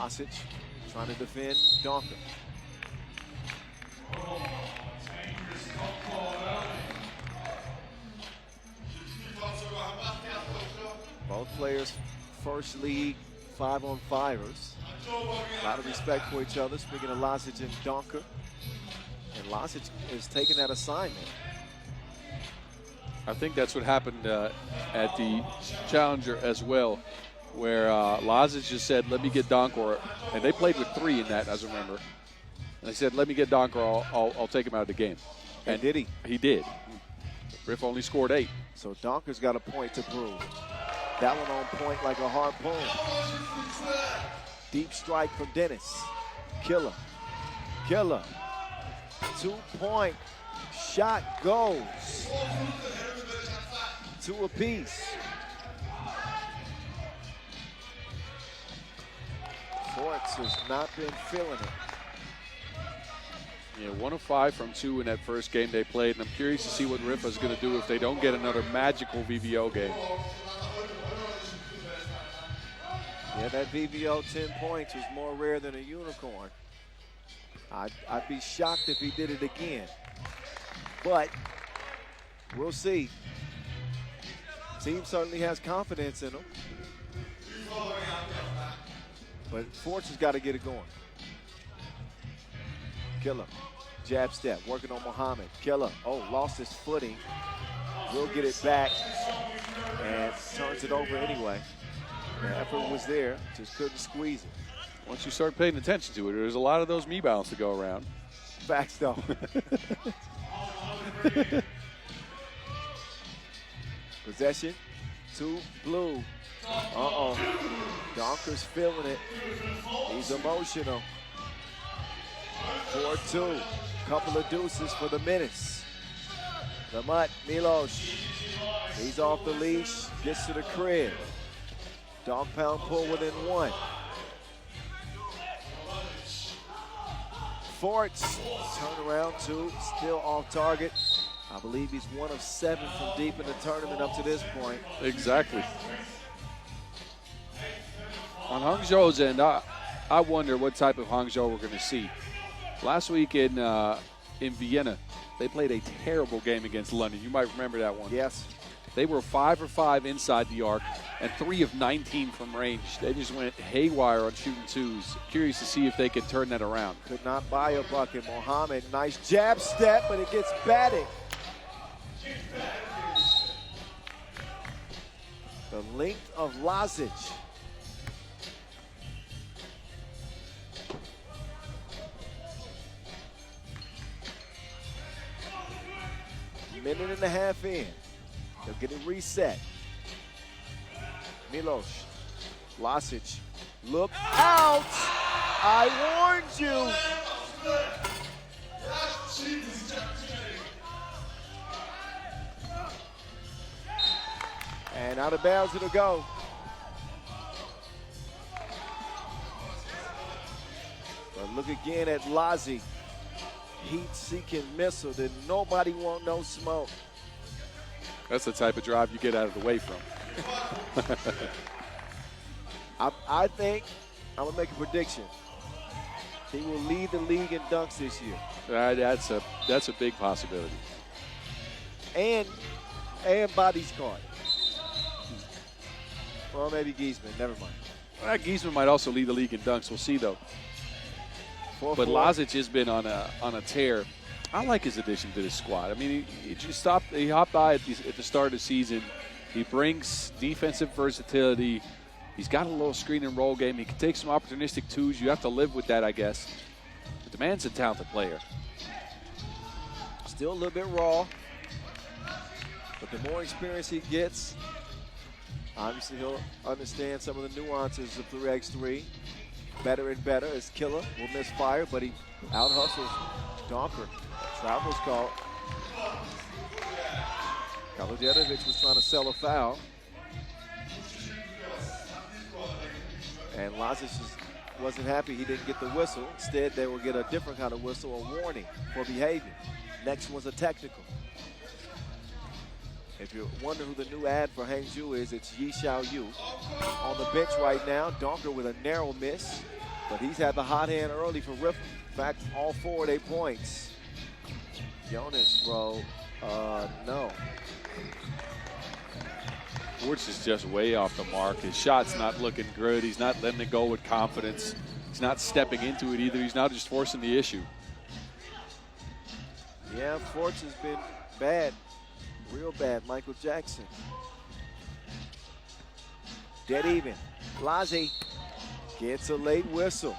Lasic trying to defend Donker. Both players first league 5-on-5ers. A lot of respect for each other. Speaking of Lasic and Donker. And Lasic is taking that assignment. I think that's what happened at the Challenger as well, where Lasic just said, let me get Donker. And they played with 3 in that, as I remember. And they said, let me get Donker, I'll take him out of the game. And did he? He did. Riffa only scored 8. So Donker's got a point to prove. That one on point like a harpoon. Deep strike from Dennis. Killer. 2-point shot goes. 2 apiece. Forts has not been feeling it. Yeah, 1 of 5 from 2 in that first game they played, and I'm curious to see what Riffa's going to do if they don't get another magical VVO game. Yeah, that VVO 10 points was more rare than a unicorn. I'd be shocked if he did it again. But we'll see. Team certainly has confidence in him. But Forts has got to get it going. Killer. Jab step. Working on Muhammad. Killer. Oh, lost his footing. Will get it back. And turns it over anyway. The effort was there. Just couldn't squeeze it. Once you start paying attention to it, there's a lot of those me-bounds to go around. Facts, though. Possession to Blue. Uh-oh. Donker's feeling it. He's emotional. 4-2. Couple of deuces for the Menace. The Mutt, Milos. He's off the leash. Gets to the crib. Dog pound pull within 1. Forts, turn around 2, still off target. I believe he's 1 of 7 from deep in the tournament up to this point. Exactly. On Hangzhou's end, I wonder what type of Hangzhou we're going to see. Last week in Vienna, they played a terrible game against London. You might remember that one. Yes. They were 5 of 5 inside the arc and 3 of 19 from range. They just went haywire on shooting 2s. Curious to see if they can turn that around. Could not buy a bucket. Mohammed, nice jab step, but it gets batted. The length of Lasic. Minute and a half in. They'll get it reset. Milos. Lasic. Look out! I warned you! And out of bounds it'll go. But look again at Lazi. Heat-seeking missile that nobody want no smoke. That's the type of drive you get out of the way from. I think I'm going to make a prediction. He will lead the league in dunks this year. That's a big possibility. And bodies caught. Or maybe Giesman, never mind. Well, Giesman might also lead the league in dunks. We'll see, though. 4-4. But Lasic has been on a tear. I like his addition to this squad. I mean, he hopped by at the start of the season. He brings defensive versatility. He's got a little screen and roll game. He can take some opportunistic 2s. You have to live with that, I guess. But the man's a talented player. Still a little bit raw. But the more experience he gets, obviously he'll understand some of the nuances of 3x3. Better and better as Killer will miss fire, but he out-hustles Donker. Travel's called. Kalajetovic was trying to sell a foul. And Lasic wasn't happy he didn't get the whistle. Instead, they will get a different kind of whistle, a warning for behavior. Next one's a technical. If you wonder who the new ad for Hangzhou is, it's Yi Xiao Yu. On the bench right now, Donker with a narrow miss. But he's had the hot hand early for Riffa. In fact, all 4 of their points. Jonas, bro, no. Forts is just way off the mark. His shot's not looking good. He's not letting it go with confidence. He's not stepping into it either. He's now just forcing the issue. Yeah, Forts has been bad, real bad. Michael Jackson. Dead even. Lazi gets a late whistle.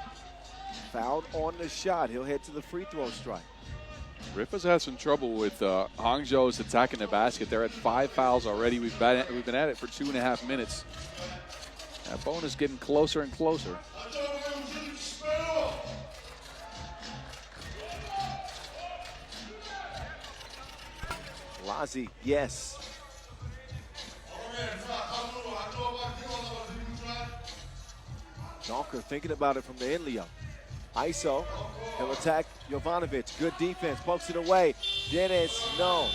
Fouled on the shot. He'll head to the free throw strike. Riffa's had some trouble with Hangzhou's attacking the basket. They're at 5 fouls already. We've been at it for 2.5 minutes. That bonus getting closer and closer. Lazi, yes. Donker thinking about it from the end, Leo. ISO, he'll attack Jovanovic. Good defense, pokes it away. Dennis, no.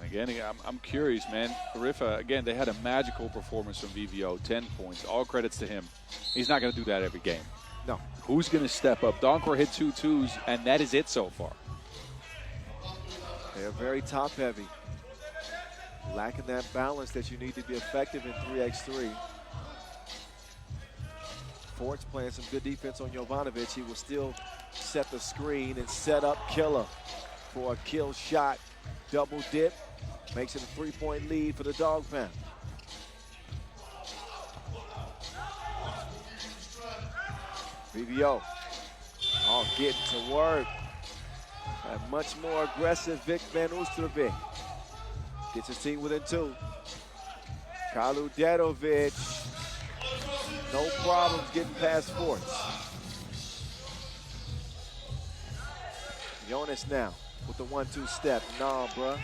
And again, I'm curious, man. Riffa, again, they had a magical performance from VVO, 10 points. All credits to him. He's not going to do that every game. No. Who's going to step up? Donkor hit 2 twos, and that is it so far. They're very top heavy. Lacking that balance that you need to be effective in 3x3. Fort's playing some good defense on Jovanovic. He will still set the screen and set up Killer for a kill shot. Double dip. Makes it a 3-point lead for the Dog Pound. VVO. Oh, getting to work. A much more aggressive Vic Van Oosterbeek. Gets his team within 2. Kaluderovic, no problems getting past Forts. Jonas now with the 1-2 step. Nah, bruh.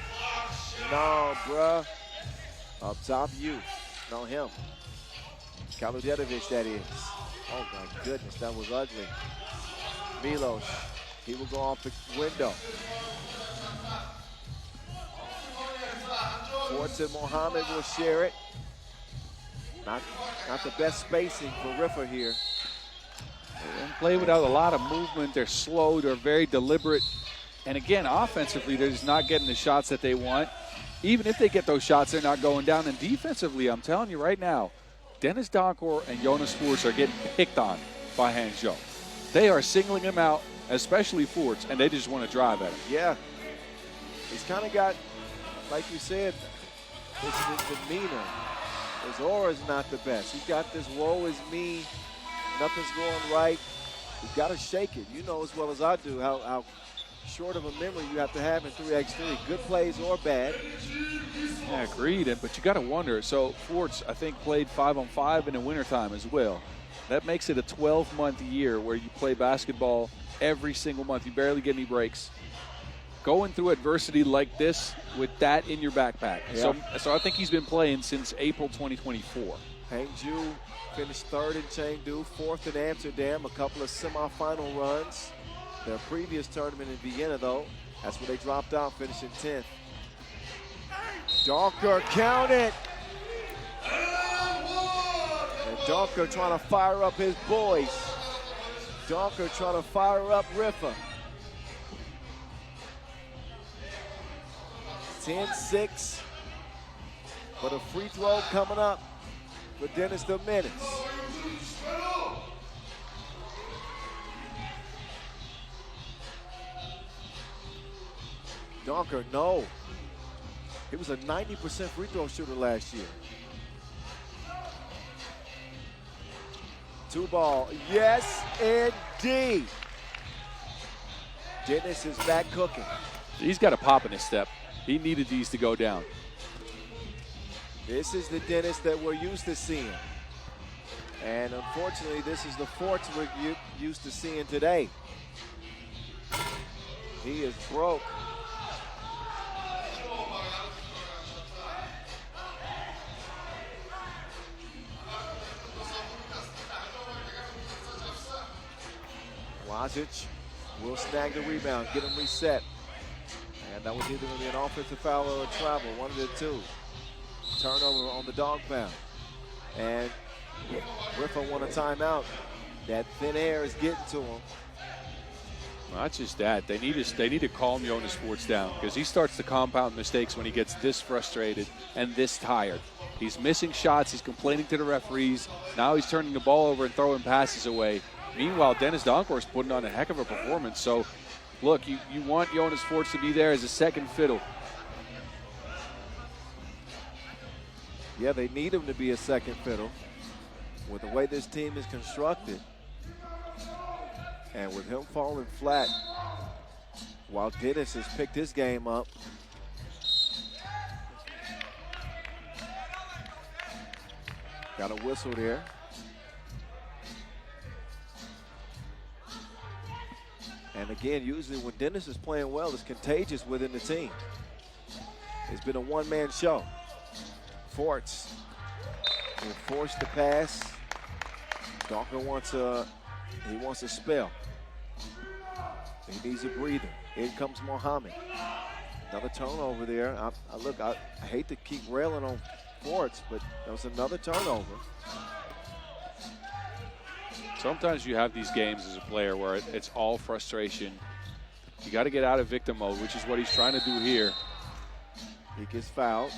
Nah, bruh. Up top, you. No, him. Kaluderovic, that is. Oh, my goodness, that was ugly. Milos, he will go off the window. Forts and Mohammed will share it. Not the best spacing for Riffa here. They play without a lot of movement. They're slow. They're very deliberate. And again, offensively, they're just not getting the shots that they want. Even if they get those shots, they're not going down. And defensively, I'm telling you right now, Dennis Donkor and Jonas Forts are getting picked on by Hangzhou. They are singling him out, especially Forts, and they just want to drive at him. Yeah. He's kind of got, like you said, his demeanor. His aura is not the best. He's got this woe is me, nothing's going right. You've got to shake it. You know as well as I do how short of a memory you have to have in 3x3, good plays or bad. Yeah, agreed. But you got to wonder. So Forts, I think, played 5-on-5 in the wintertime as well. That makes it a 12-month year where you play basketball every single month. You barely get any breaks. Going through adversity like this with that in your backpack. Yeah. So I think he's been playing since April 2024. Hangzhou finished 3rd in Chengdu, 4th in Amsterdam, a couple of semifinal runs. Their previous tournament in Vienna, though, that's where they dropped out, finishing 10th. Donker, count it! And Donker trying to fire up his boys. Donker trying to fire up Riffa. 10-6, but a free throw coming up for Dennis the Menace. Donker, no. He was a 90% free throw shooter last year. 2 ball, yes indeed. Dennis is back cooking. He's got a pop in his step. He needed these to go down. This is the Dennis that we're used to seeing. And unfortunately, this is the Forts we're used to seeing today. He is broke. Lazic will snag the rebound, get him reset. And that was either going to be an offensive foul or a travel, one of the two. Turnover on the dog pound. And Riffa won a timeout. That thin air is getting to him. Not just that. They need to calm Jonas Voorts down, because he starts to compound mistakes when he gets this frustrated and this tired. He's missing shots. He's complaining to the referees. Now he's turning the ball over and throwing passes away. Meanwhile, Dennis Donkhorst putting on a heck of a performance. So, look, you want Jonas Voorts to be there as a second fiddle. Yeah, they need him to be a second fiddle with the way this team is constructed. And with him falling flat while Dennis has picked his game up. Got a whistle there. And again, usually when Dennis is playing well, it's contagious within the team. It's been a one-man show. Voorts will force the pass. Donker wants a spell. He needs a breather. In comes Mohammed. Another turnover there. I hate to keep railing on Voorts, but that was another turnover. Sometimes you have these games as a player where it's all frustration. You got to get out of victim mode, which is what he's trying to do here. He gets fouled.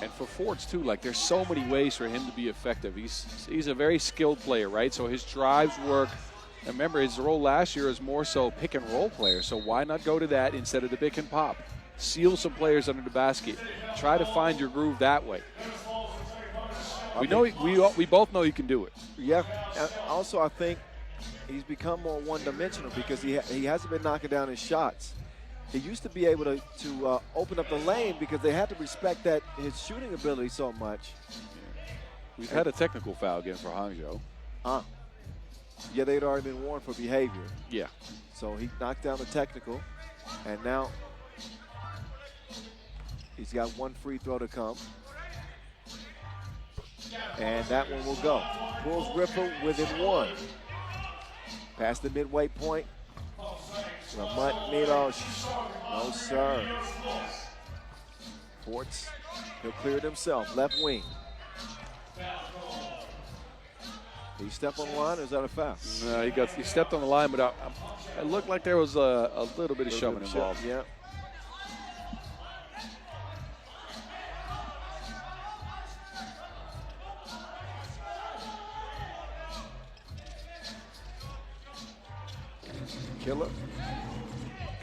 And for Voorts too, like, there's so many ways for him to be effective. He's a very skilled player, right? So his drives work. And remember, his role last year is more so pick and roll player. So why not go to that instead of the pick and pop? Seal some players under the basket. Try to find your groove that way. We both know he can do it. Yeah. Also, I think he's become more one-dimensional because he hasn't been knocking down his shots. He used to be able to open up the lane because they had to respect his shooting ability so much. We've had a technical foul again for Hangzhou. Yeah, they'd already been warned for behavior. Yeah. So he knocked down the technical, and now he's got one free throw to come. And that one will go. Pulls Riffa within one. Past the midway point. Lamont Milos. No, sir. Voorts, he'll clear it himself. Left wing. Did he step on the line, or is that a foul? No, he stepped on the line, but it looked like there was a little bit of shoving involved. Yeah. Killer.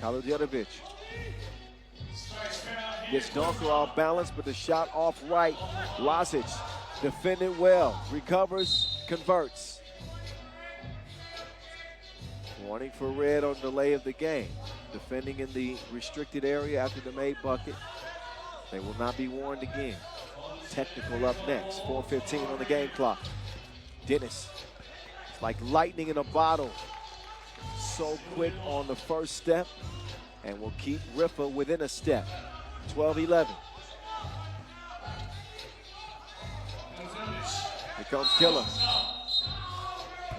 Kaludjedovic. Gets Donker off balance, but the shot off right. Lasic defended well. Recovers, converts. Warning for red on delay of the game. Defending in the restricted area after the made bucket. They will not be warned again. Technical up next. 4:15 on the game clock. Dennis. It's like lightning in a bottle. So quick on the first step, and will keep Riffa within a step. 12-11. Here comes Killer.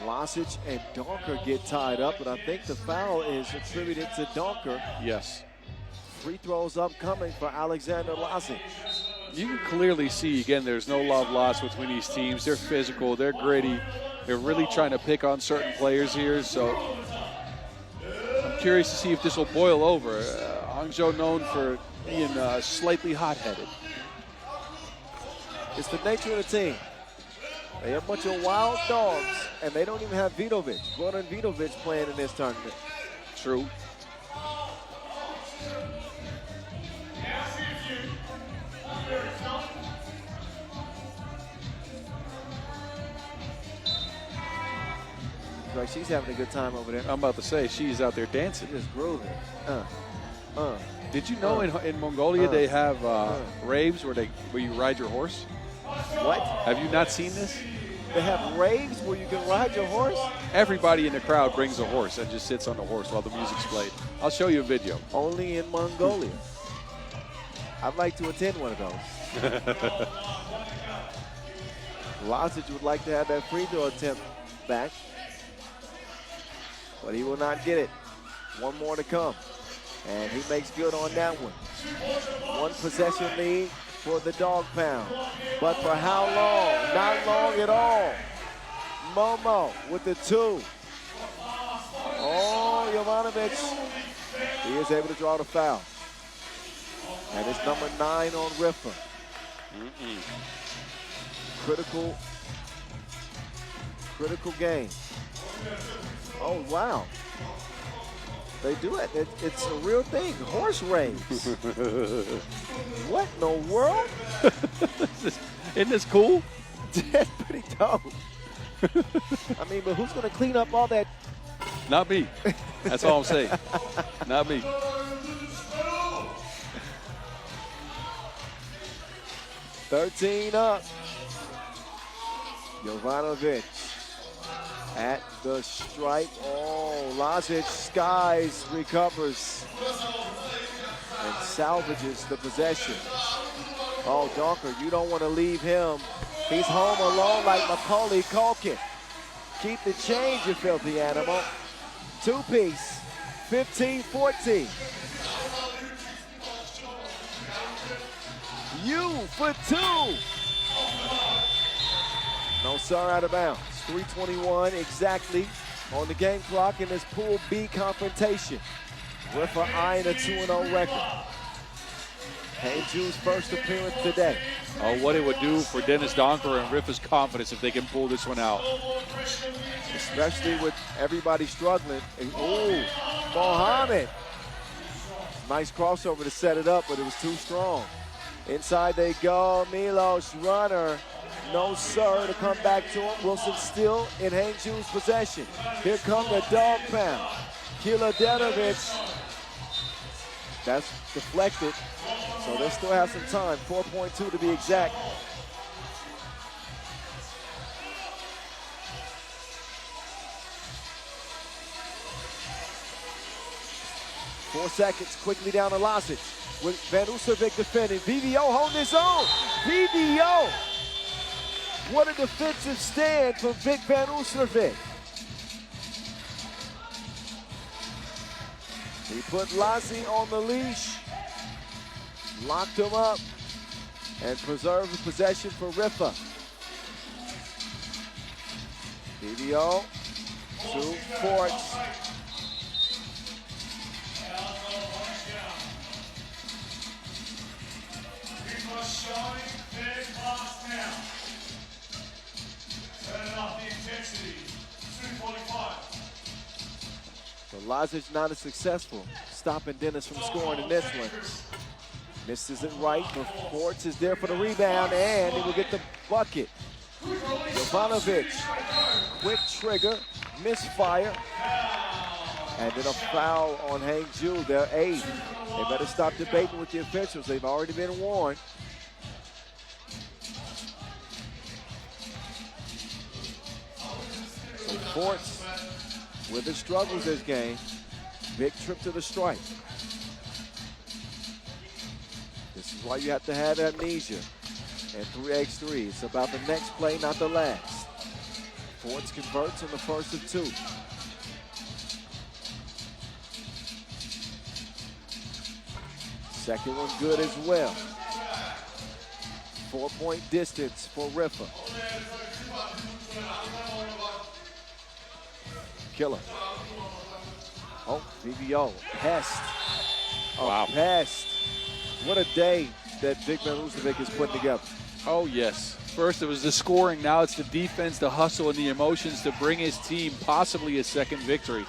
Lasic and Donker get tied up, but I think the foul is attributed to Donker. Yes. Free throws upcoming for Alexander Lasic. You can clearly see, again, there's no love lost between these teams. They're physical, they're gritty. They're really trying to pick on certain players here, so I'm curious to see if this will boil over. Hangzhou known for being slightly hot-headed. It's the nature of the team. They have a bunch of wild dogs, and they don't even have Vidovic. Goran Vidovic playing in this tournament. True. Like she's having a good time over there. I'm about to say, she's out there dancing. Just grooving. Did you know in Mongolia they have raves where you ride your horse? What? Have you not seen this? They have raves where you can ride your horse? Everybody in the crowd brings a horse and just sits on the horse while the music's played. I'll show you a video. Only in Mongolia. I'd like to attend one of those. Lasic would like to have that free throw attempt back, but he will not get it. One more to come. And he makes good on that one. One possession lead for the dog pound. But for how long? Not long at all. Momo with the 2. Oh, Jovanovic. He is able to draw the foul. And it's number 9 on Riffa. Critical game. Oh, wow. They do it. It's a real thing. Horse race. What in the world? Isn't this cool? That's pretty dope. I mean, but who's going to clean up all that? Not me. That's all I'm saying. Not me. $13 up. Jovanovic at the stripe. Oh, Lazic skies, recovers, and salvages the possession. Oh, Donker, you don't want to leave him. He's home alone like Macaulay Culkin. Keep the change, you filthy animal. 2-piece, 15-14. You for 2. No, sir, out of bounds. 3:21 exactly on the game clock in this Pool B confrontation. Riffa eyeing a 2-0 record. Hangzhou's first appearance today. Oh, what it would do for Dennis Donker and Riffa's confidence if they can pull this one out. Especially with everybody struggling. Ooh, Mohammed. Nice crossover to set it up, but it was too strong. Inside they go. Milos, runner. No, sir, to come back to him. Wilson still in Hangzhou's possession. Here come the dog pound. Ulaanbaatar. That's deflected, so they still have some time. 4.2 to be exact. Four seconds, quickly down to Lazic with Van Oestervik defending. VVO holding his own. VVO. What a defensive stand from Vic Van Oestervik. He put Lassie on the leash, locked him up, and preserved the possession for Riffa. VVO to Forts. So Lazic not as successful, stopping Dennis from scoring in this one. Misses it right, but Forts is there for the rebound, and he will get the bucket. Jovanovic, quick trigger, misfire, and then a foul on Hangzhou, their 8th. They better stop debating with the officials. They've already been warned. So Forts with the struggles this game. Big trip to the stripe. This is why you have to have amnesia and 3x3. It's about the next play, not the last. Forts converts on the first of 2. Second one good as well. 4-point distance for Riffa. Killer. Oh, VVO, pest. Oh, wow. Pest. What a day that Vic Van Oestervik is putting together. Oh, yes. First it was the scoring, now it's the defense, the hustle, and the emotions to bring his team possibly a second victory.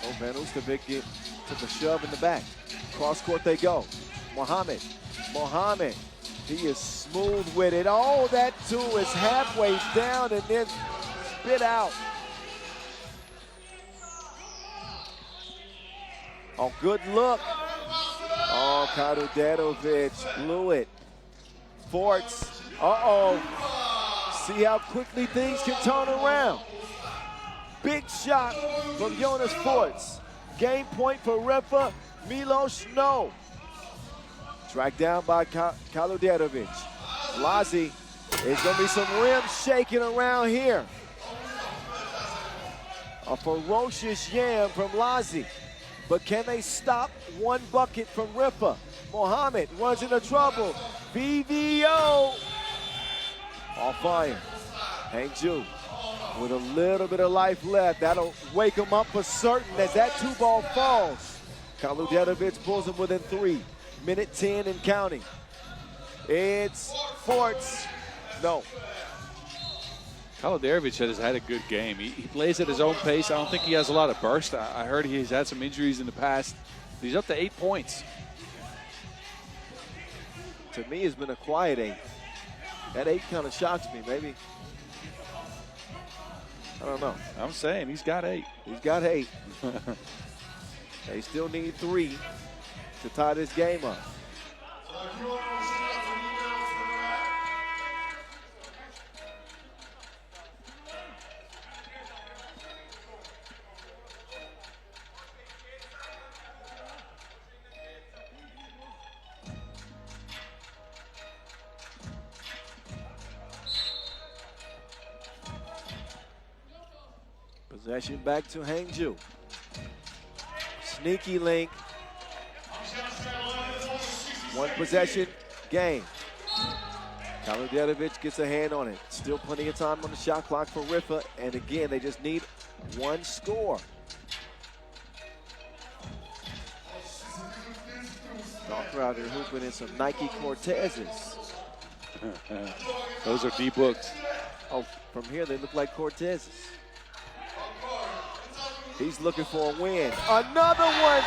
Oh, Van Oestervik took a shove in the back. Cross court they go. Mohammed. He is smooth with it. Oh, that too is halfway down and then spit out. Oh, good look. Oh, Ulaanbaatar blew it. Forts. Uh-oh. See how quickly things can turn around. Big shot from Jonas Forts. Game point for Riffa. Milos, no. Tracked down by Ulaanbaatar. Lassie, there's going to be some rim shaking around here. A ferocious yam from Lazi. But can they stop one bucket from Riffa? Mohammed runs into trouble. BVO. All fire. Hangzhou with a little bit of life left. That'll wake him up for certain as that 2-ball falls. Kaludetovic pulls him within 3. Minute 10 and counting. It's Forts. No. Kaludetovic has had a good game. He plays at his own pace. I don't think he has a lot of burst. I heard he's had some injuries in the past. He's up to 8 points. To me, it's been a quiet 8. That 8 kind of shocks me. Maybe. I don't know. I'm saying he's got 8. He's got 8. They still need 3 to tie this game up. Possession back to Hangzhou. Sneaky link. 1 possession game. Kaludetovic gets a hand on it. Still plenty of time on the shot clock for Riffa. And again, they just need 1 score. Talker out here hooping in some Nike Cortezes. Those are D-booked. Oh, from here they look like Cortezes. He's looking for a win. Another one.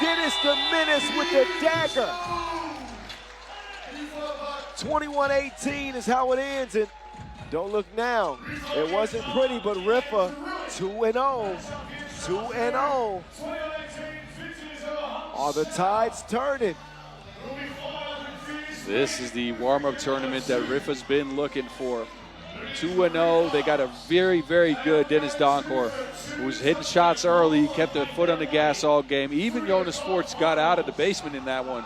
Dennis the Menace with the dagger. 21-18 is how it ends. And don't look now. It wasn't pretty, but Riffa 2-0. 2-0. Are the tides turning? This is the warm-up tournament that Riffa's been looking for. 2-0. They got a very, very good Dennis Donkor, who was hitting shots early, kept their foot on the gas all game. Even Jonas Forts got out of the basement in that one.